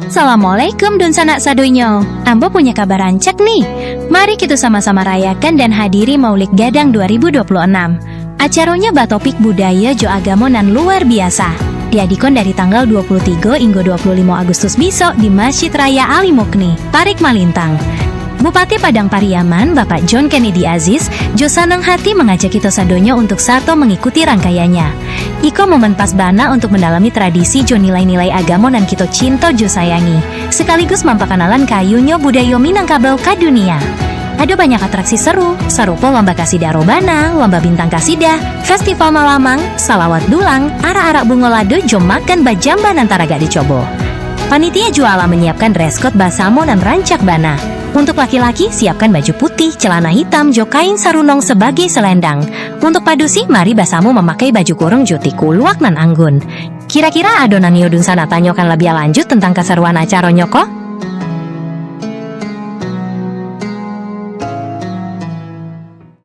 Assalamualaikum dun sanak sadonyo. Ambo punya kabar rancak nih. Mari kita sama-sama rayakan dan hadiri Maulid Gadang 2026. Acaranya batopik budaya jo agamonan luar biasa. Diadikon dari tanggal 23 hingga 25 Agustus besok di Masjid Raya Ali Mukni, Parik Malintang. Bupati Padang Pariaman, Bapak John Kennedy Aziz, jo senang hati mengajak kita sadonyo untuk sarto mengikuti rangkaiannya. Iko momen pas bana untuk mendalami tradisi jo nilai-nilai agama dan kita cinta jo sayangi, sekaligus mampakanalan kayunya budaya Minangkabau ke dunia. Ada banyak atraksi seru, serupa lomba kasidah robana, lomba bintang kasidah, festival malamang, salawat dulang, arak-arak bunga lado jo makan bajamban antara gak dicoba. Panitia juala menyiapkan dress code basamo dan rancak bana. Untuk laki-laki, siapkan baju putih, celana hitam, jo kain sarunong sebagai selendang. Untuk padusi, mari basamu memakai baju kurung juti kuluak nan anggun. Kira-kira adonan yodun sana tanyakan lebih lanjut tentang keseruan acara nyoko?